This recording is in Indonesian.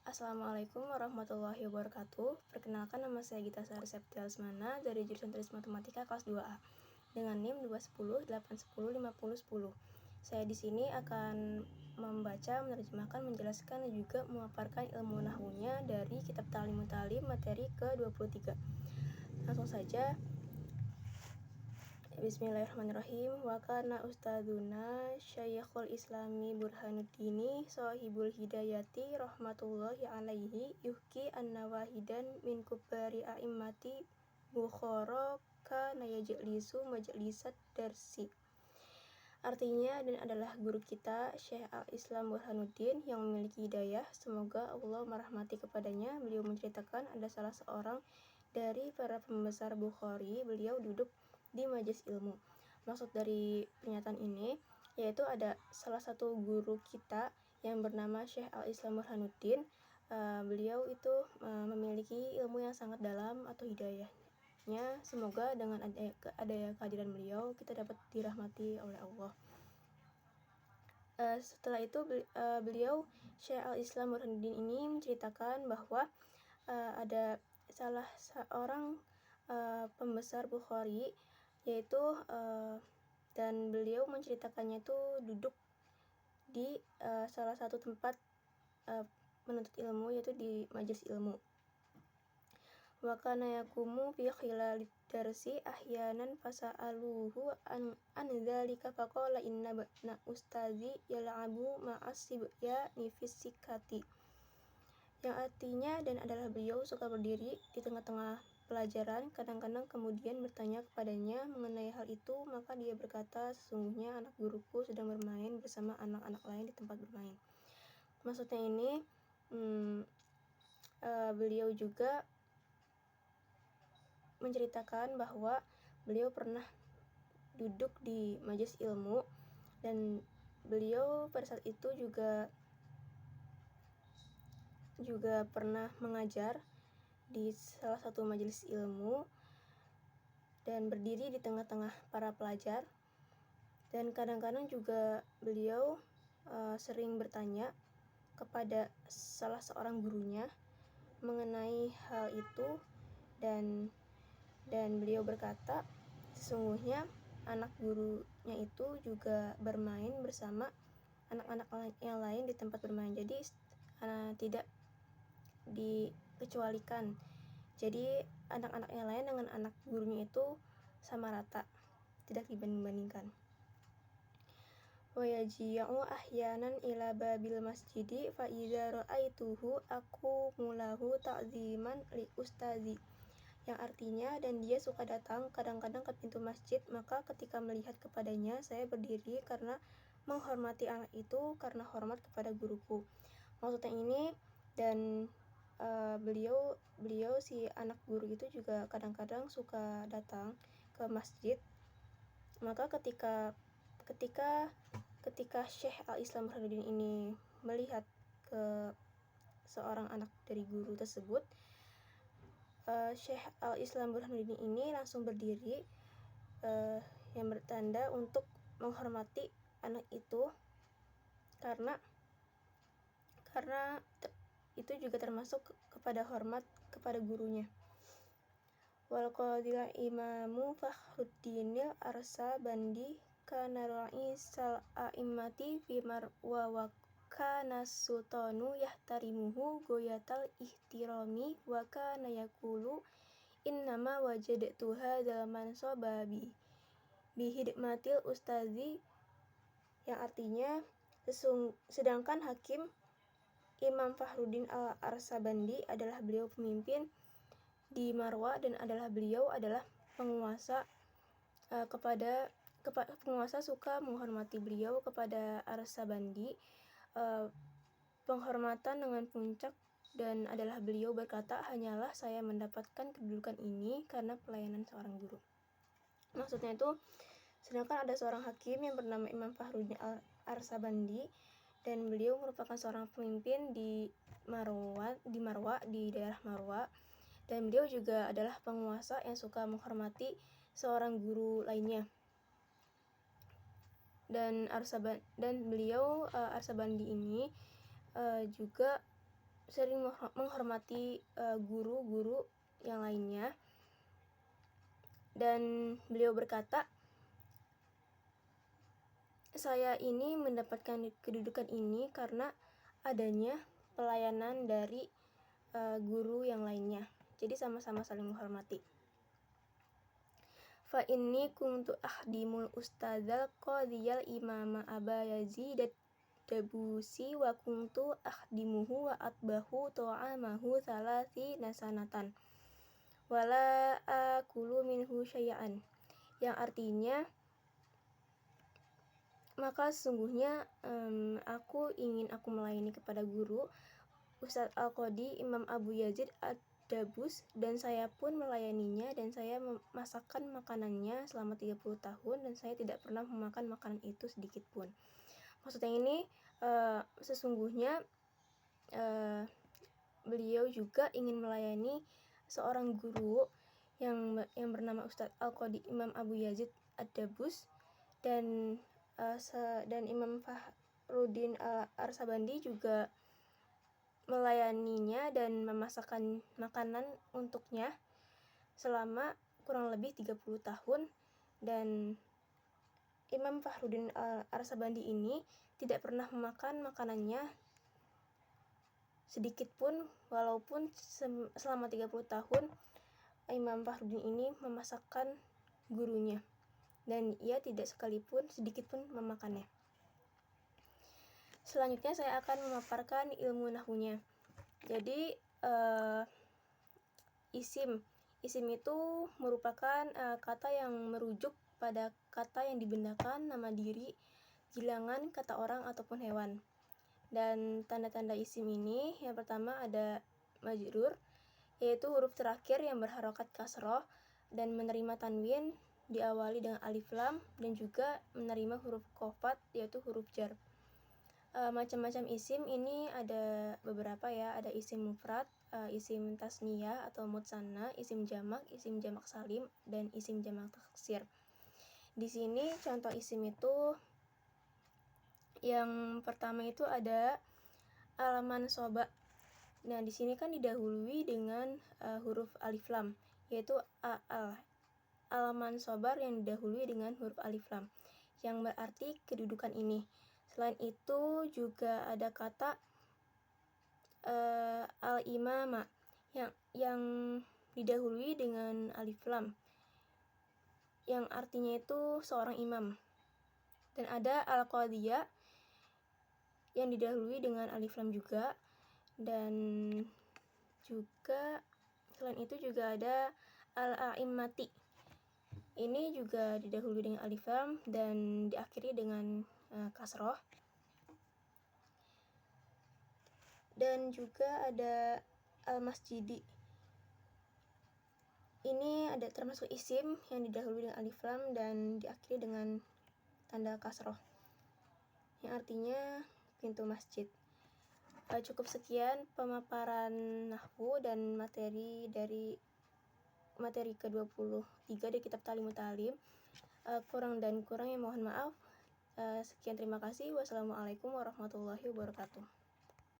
Assalamualaikum warahmatullahi wabarakatuh. Perkenalkan, nama saya Gita Sari Septial Lesmana dari jurusan Teknik Matematika kelas 2A dengan NIM 21081050010. Saya di sini akan membaca, menerjemahkan, menjelaskan dan juga memaparkan ilmu nahwunya dari kitab Ta'limut Ta'lim materi ke-23. Langsung saja. Bismillahirrahmanirrahim. Wa kana ustadzuna Syekhul Islami Burhanuddini Shahibul Hidayati rahmatullahi alaihi yuhki an-nawahidan min kubari a'immati Bukhara kana yajlisu majlisat darsi. Artinya, dan adalah guru kita Syekh Al-Islam Burhanuddin yang memiliki hidayah, semoga Allah merahmati kepadanya. Beliau menceritakan ada salah seorang dari para pembesar Bukhari, beliau duduk di majelis ilmu. Maksud dari pernyataan ini yaitu ada salah satu guru kita yang bernama Syekh Al-Islam Burhanuddin. Beliau itu memiliki ilmu yang sangat dalam atau hidayahnya. Semoga dengan adanya kehadiran beliau kita dapat dirahmati oleh Allah. Setelah itu beliau Syekh Al-Islam Burhanuddin ini menceritakan bahwa ada salah seorang pembesar Bukhari yaitu dan beliau menceritakannya itu duduk di salah satu tempat menuntut ilmu, yaitu di majelis ilmu. Wa kana yakumu fi khilal darsi ahyanan fasa'aluhu an dzalika faqala inna ba'na ustazi yal'abu ma'as sibyani fis sikati. Yang artinya, dan adalah beliau suka berdiri di tengah-tengah pelajaran, kadang-kadang kemudian bertanya kepadanya mengenai hal itu, maka dia berkata, sesungguhnya anak guruku sedang bermain bersama anak-anak lain di tempat bermain. Maksudnya ini, beliau juga menceritakan bahwa beliau pernah duduk di majelis ilmu dan beliau pada saat itu juga pernah mengajar di salah satu majelis ilmu dan berdiri di tengah-tengah para pelajar. Dan kadang-kadang juga beliau sering bertanya kepada salah seorang gurunya mengenai hal itu, dan beliau berkata sesungguhnya anak gurunya itu juga bermain bersama anak-anak yang lain di tempat bermain. Jadi tidak dikecualikan. Jadi anak-anak yang lain dengan anak gurunya itu sama rata, tidak dibanding-bandingkan. Wa yaji'u ahyanan ila babil masjidi fa idza ra'aituhu aku mulahu ta'ziman li ustazi. Yang artinya, dan dia suka datang kadang-kadang ke pintu masjid, maka ketika melihat kepadanya saya berdiri karena menghormati anak itu, karena hormat kepada guruku. Maksudnya ini, dan beliau si anak guru itu juga kadang-kadang suka datang ke masjid. Maka ketika Syekh Al-Islam Burhanuddin ini melihat ke seorang anak dari guru tersebut, Syekh Al-Islam Burhanuddin ini langsung berdiri yang bertanda untuk menghormati anak itu, karena itu juga termasuk kepada hormat kepada gurunya. Wal qadil imamu Fakhruddinil Arsabandi kana ra'isal a'immati fi marwa wa kana sultanu yahtarimuhu goyatal ihtirami wa kana yaqulu innama wajadtu hadzal mansaba bi hidmatil ustazi. Yang artinya, sedangkan hakim Imam Fakhruddin Al-Arsabandi adalah beliau pemimpin di Marwa dan beliau adalah penguasa penguasa suka menghormati beliau kepada Arsabandi, penghormatan dengan puncak, dan beliau berkata, hanyalah saya mendapatkan kedudukan ini karena pelayanan seorang guru. Maksudnya itu, sedangkan ada seorang hakim yang bernama Imam Fakhruddin Al-Arsabandi, dan beliau merupakan seorang pemimpin di Marwa, di daerah Marwa, dan beliau juga adalah penguasa yang suka menghormati seorang guru lainnya. Dan beliau Arsabandi ini juga sering menghormati guru-guru yang lainnya, dan beliau berkata, saya ini mendapatkan kedudukan ini karena adanya pelayanan dari guru yang lainnya. Jadi sama-sama saling menghormati. Fa inni kuntu ahdimul ustadzal qadiyal imama Aba Yazid Dabusi wa kuntu ahdimuhu wa atbahu ta'amahu salasi nasanatan wala akulu minhu syai'an, yang artinya, maka sesungguhnya aku melayani kepada guru Ustadz Al-Qadi Imam Abu Yazid Ad-Dabus, dan saya pun melayaninya, dan saya memasakkan makanannya selama 30 tahun, dan saya tidak pernah memakan makanan itu sedikit pun. Maksudnya ini sesungguhnya beliau juga ingin melayani seorang guru yang bernama Ustadz Al-Qadi Imam Abu Yazid Ad-Dabus, dan Imam Fakhruddin Al-Arsabandi juga melayaninya dan memasakkan makanan untuknya selama kurang lebih 30 tahun. Dan Imam Fakhruddin Al-Arsabandi ini tidak pernah memakan makanannya sedikit pun, walaupun selama 30 tahun Imam Fakhruddin ini memasakkan gurunya, dan ia tidak sekalipun sedikit pun memakannya. Selanjutnya saya akan memaparkan ilmu nahwunya. Jadi isim itu merupakan kata yang merujuk pada kata yang dibendakan, nama diri, bilangan, kata orang ataupun hewan. Dan tanda-tanda isim ini, yang pertama ada majrur, yaitu huruf terakhir yang berharokat kasroh dan menerima tanwin diawali dengan alif lam, dan juga menerima huruf qofat yaitu huruf jar. Macam-macam isim ini ada beberapa ya, ada isim mufrad, isim tasniyah atau mutsanna, isim jamak salim, dan isim jamak taksir. Di sini contoh isim itu yang pertama itu ada alaman soba. Nah, di sini kan didahului dengan huruf alif lam, yaitu alaman sobar yang didahului dengan huruf alif lam, yang berarti kedudukan ini. Selain itu juga ada kata al-imama yang didahului dengan alif lam, yang artinya itu seorang imam. Dan ada al-qadiyah yang didahului dengan alif lam juga. Dan juga selain itu juga ada al-a'immati. Ini juga didahului dengan alif lam dan diakhiri dengan kasroh. Dan juga ada al-masjidi. Ini ada termasuk isim yang didahului dengan alif lam dan diakhiri dengan tanda kasroh, yang artinya pintu masjid. Cukup sekian pemaparan nahwu dan materi ke-23 dari kitab Ta'limut Ta'lim. Kurang dan kurangnya mohon maaf. Sekian, terima kasih. Wassalamualaikum warahmatullahi wabarakatuh.